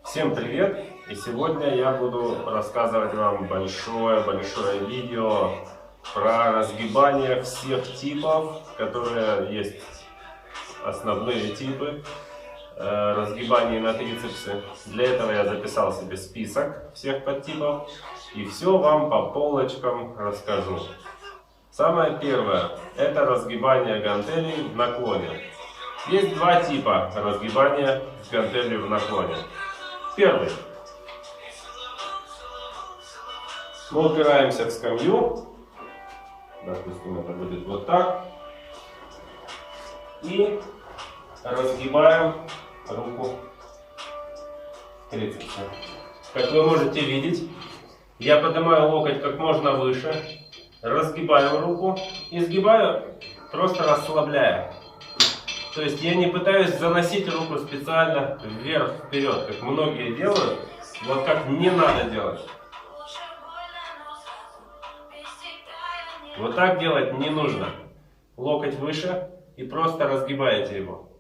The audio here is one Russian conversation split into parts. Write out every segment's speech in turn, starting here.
Всем привет! И сегодня я буду рассказывать вам большое видео про разгибание всех типов, которые есть основные типы разгибания на трицепсы. Для этого я записал себе список всех подтипов и все вам по полочкам расскажу. Самое первое — это разгибание гантелей в наклоне. Есть два типа разгибания гантелей в наклоне. Первый. Мы упираемся в скамью, допустим, это будет вот так, и разгибаем руку трицепса. Как вы можете видеть, я поднимаю локоть как можно выше, разгибаю руку и сгибаю, просто расслабляя. То есть я не пытаюсь заносить руку специально вверх-вперед, как многие делают. Вот как не надо делать. Вот так делать не нужно. Локоть выше и просто разгибаете его.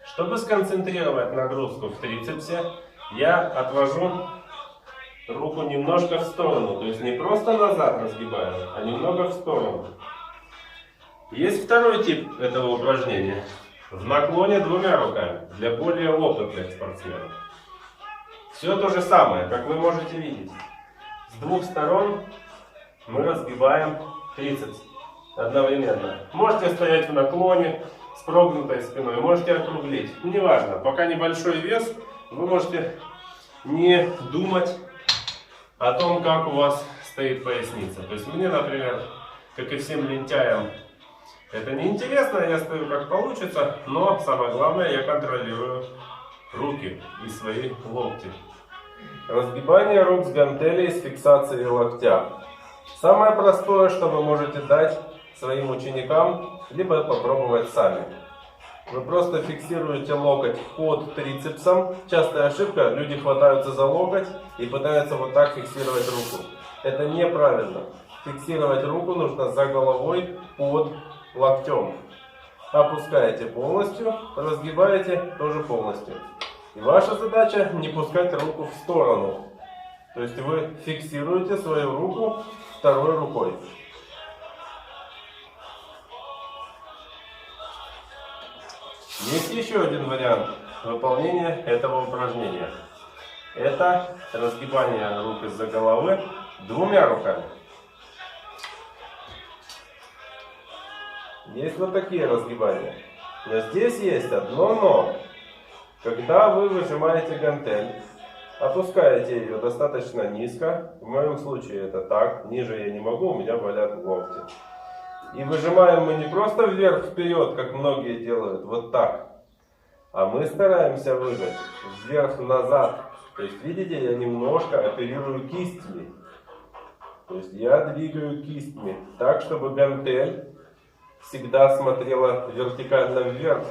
Чтобы сконцентрировать нагрузку в трицепсе, я отвожу руку немножко в сторону. То есть не просто назад разгибаю, а немного в сторону. Есть второй тип этого упражнения. В наклоне двумя руками, для более опытных спортсменов. Все то же самое, как вы можете видеть. С двух сторон мы разгибаем трицепс одновременно. Можете стоять в наклоне с прогнутой спиной, можете округлить. Неважно, пока небольшой вес, вы можете не думать о том, как у вас стоит поясница. То есть мне, например, как и всем лентяям, это не интересно, я стою как получится, но самое главное, я контролирую руки и свои локти. Разгибание рук с гантелей с фиксацией локтя. Самое простое, что вы можете дать своим ученикам, либо попробовать сами. Вы просто фиксируете локоть под трицепсом. Частая ошибка, люди хватаются за локоть и пытаются вот так фиксировать руку. Это неправильно. Фиксировать руку нужно за головой под локтем. Опускаете полностью, разгибаете тоже полностью. И ваша задача не пускать руку в сторону. То есть вы фиксируете свою руку второй рукой. Есть еще один вариант выполнения этого упражнения. Это разгибание рук из-за головы двумя руками. Есть вот такие разгибания. Но здесь есть одно но. Когда вы выжимаете гантель, опускаете ее достаточно низко. В моем случае это так. Ниже я не могу, у меня болят локти. И выжимаем мы не просто вверх-вперед, как многие делают, вот так. А мы стараемся выжать вверх-назад. То есть, видите, я немножко оперирую кистями. То есть я двигаю кистями так, чтобы гантель всегда смотрела вертикально вверх.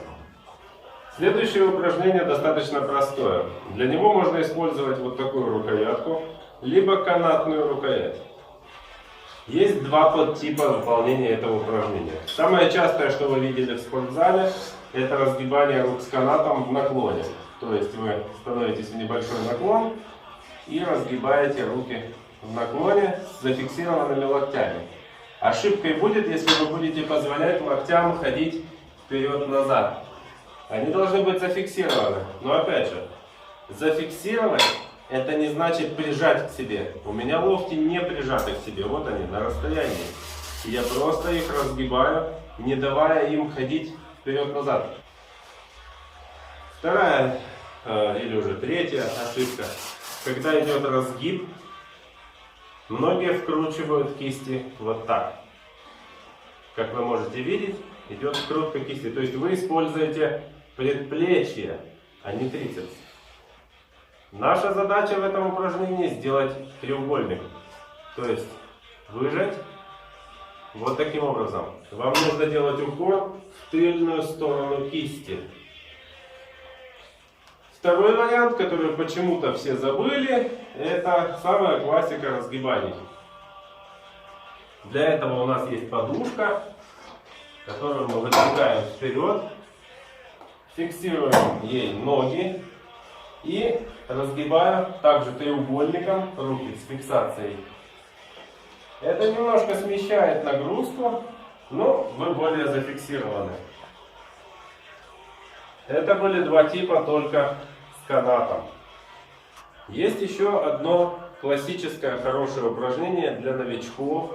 Следующее упражнение достаточно простое. Для него можно использовать вот такую рукоятку, либо канатную рукоять. Есть два подтипа выполнения этого упражнения. Самое частое, что вы видели в спортзале, это разгибание рук с канатом в наклоне. То есть вы становитесь в небольшой наклон и разгибаете руки в наклоне с зафиксированными локтями. Ошибкой будет, если вы будете позволять локтям ходить вперед-назад. Они должны быть зафиксированы. Но опять же, зафиксировать это не значит прижать к себе. У меня локти не прижаты к себе. Вот они, на расстоянии. И я просто их разгибаю, не давая им ходить вперед-назад. Вторая или уже третья ошибка. Когда идет разгиб, многие вкручивают кисти вот так. Как вы можете видеть, идет вкрутка кисти. То есть вы используете предплечье, а не трицепс. Наша задача в этом упражнении сделать треугольник. То есть выжать вот таким образом. Вам нужно делать упор в тыльную сторону кисти. Второй вариант, который почему-то все забыли, это самая классика разгибаний. Для этого у нас есть подушка, которую мы выдвигаем вперед, фиксируем ей ноги И разгибаю также треугольником руки с фиксацией. Это немножко смещает нагрузку, но вы более зафиксированы. Это были два типа только с канатом. Есть еще одно классическое хорошее упражнение для новичков.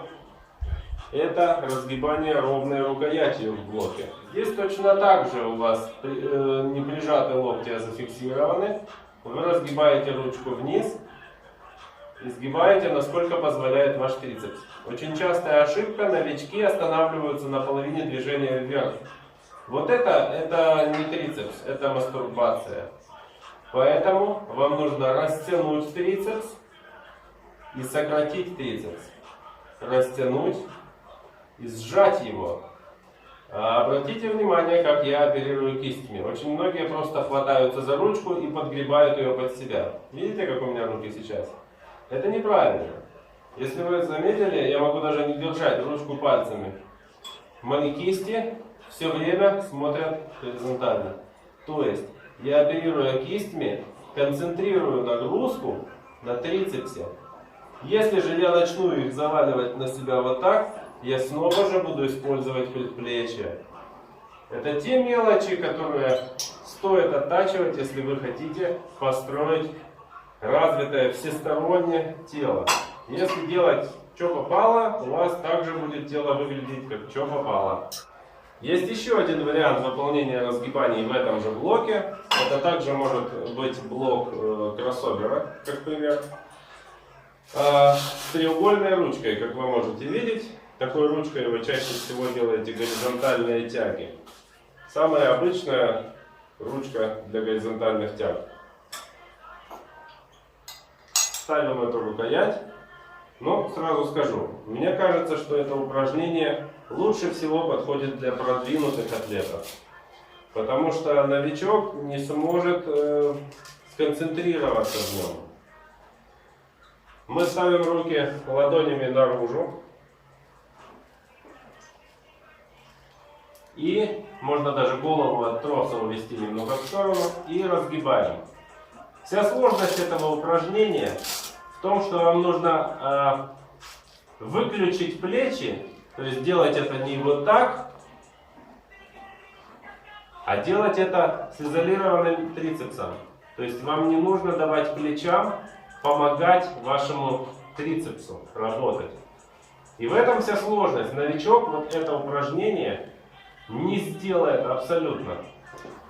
Это разгибание ровной рукоятью в блоке. Здесь точно так же у вас не прижаты локти, а зафиксированы. Вы разгибаете ручку вниз и сгибаете, насколько позволяет ваш трицепс. Очень частая ошибка, новички останавливаются на половине движения вверх. Вот это не трицепс, это мастурбация. Поэтому вам нужно растянуть трицепс и сократить трицепс. Растянуть и сжать его. Обратите внимание, как я оперирую кистями. Очень многие просто хватаются за ручку и подгребают ее под себя. Видите, как у меня руки сейчас? Это неправильно. Если вы заметили, я могу даже не держать ручку пальцами. Мои кисти все время смотрят горизонтально. То есть, я оперируя кистями, концентрирую нагрузку на трицепсе. Если же я начну их заваливать на себя вот так, я снова же буду использовать предплечья. Это те мелочи, которые стоит оттачивать, если вы хотите построить развитое всестороннее тело. Если делать что попало, у вас также будет тело выглядеть как что попало. Есть еще один вариант выполнения разгибаний в этом же блоке. Это также может быть блок кроссовера, как пример. С треугольной ручкой, как вы можете видеть. Такой ручкой вы чаще всего делаете горизонтальные тяги. Самая обычная ручка для горизонтальных тяг. Ставим эту рукоять. Но сразу скажу, мне кажется, что это упражнение лучше всего подходит для продвинутых атлетов. Потому что новичок не сможет сконцентрироваться в нем. Мы ставим руки ладонями наружу. И можно даже голову от троса увести немного в сторону и разгибаем. Вся сложность этого упражнения в том, что вам нужно выключить плечи, то есть делать это не вот так, а делать это с изолированным трицепсом. То есть вам не нужно давать плечам помогать вашему трицепсу работать. И в этом вся сложность. Новичок вот это упражнение не сделает абсолютно.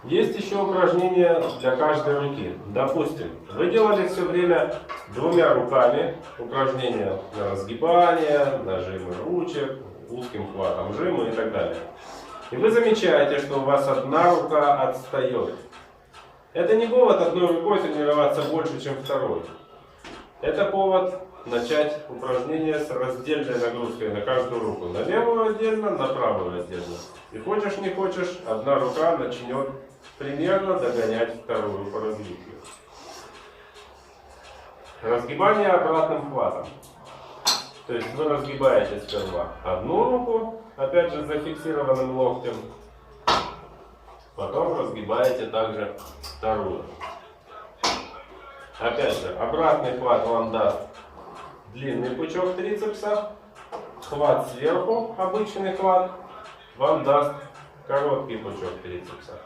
Есть еще упражнения для каждой руки. Допустим, вы делали все время двумя руками упражнения на разгибание, нажимы ручек, узким хватом жимы и так далее. И вы замечаете, что у вас одна рука отстает. Это не повод одной рукой тренироваться больше, чем второй. Это повод начать упражнение с раздельной нагрузкой на каждую руку. На левую отдельно, на правую отдельно. И хочешь не хочешь, одна рука начнет примерно догонять вторую по развитию. Разгибание обратным хватом. То есть вы разгибаете сперва одну руку, опять же зафиксированным локтем. Потом разгибаете также вторую. Опять же, обратный хват вам даст длинный пучок трицепса. Хват сверху, обычный хват, вам даст короткий пучок трицепса.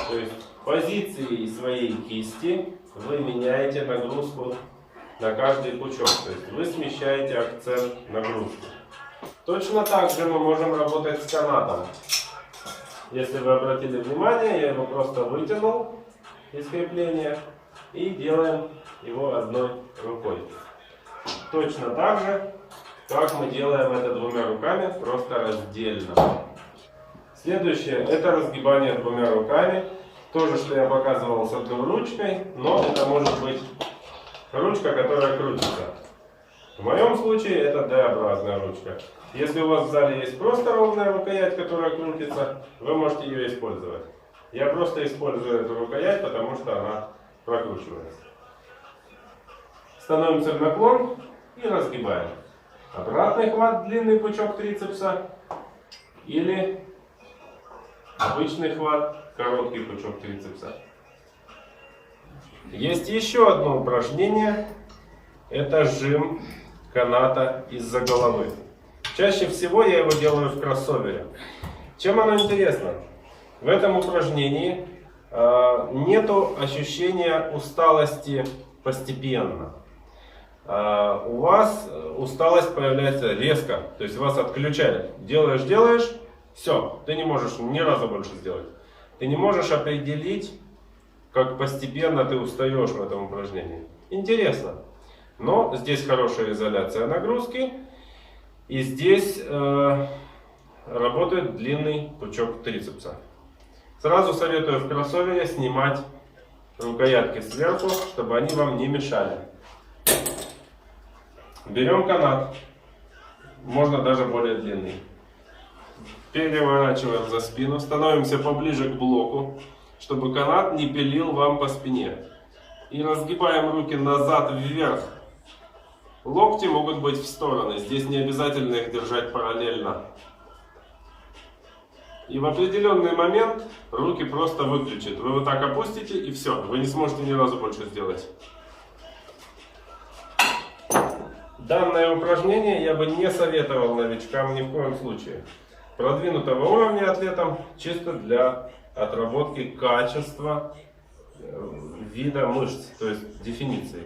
То есть позицией своей кисти вы меняете нагрузку на каждый пучок. То есть вы смещаете акцент нагрузки. Точно так же мы можем работать с канатом. Если вы обратили внимание, я его просто вытянул из крепления и делаем его одной рукой. Точно так же, как мы делаем это двумя руками, просто раздельно. Следующее — это разгибание двумя руками. То же, что я показывал с одной ручкой, но это может быть ручка, которая крутится. В моем случае это D-образная ручка. Если у вас в зале есть просто ровная рукоять, которая крутится, вы можете ее использовать. Я просто использую эту рукоять, потому что она прокручивается. Становимся в наклон и разгибаем. Обратный хват, длинный пучок трицепса или обычный хват, короткий пучок трицепса. Есть еще одно упражнение. Это жим каната из-за головы. Чаще всего я его делаю в кроссовере. Чем оно интересно? В этом упражнении нету ощущения усталости постепенно. У вас усталость появляется резко, то есть вас отключает. Делаешь, все, ты не можешь ни разу больше сделать. Ты не можешь определить, как постепенно ты устаешь в этом упражнении. Интересно. Но здесь хорошая изоляция нагрузки. И здесь работает длинный пучок трицепса. Сразу советую в кроссовере снимать рукоятки сверху, чтобы они вам не мешали. Берем канат, можно даже более длинный. Переворачиваем за спину, становимся поближе к блоку, чтобы канат не пилил вам по спине. И разгибаем руки назад, вверх. Локти могут быть в стороны, здесь не обязательно их держать параллельно. И в определенный момент руки просто выключит. Вы вот так опустите и все, вы не сможете ни разу больше сделать. Данное упражнение я бы не советовал новичкам ни в коем случае. Продвинутого уровня атлетам чисто для отработки качества вида мышц, то есть дефиниции.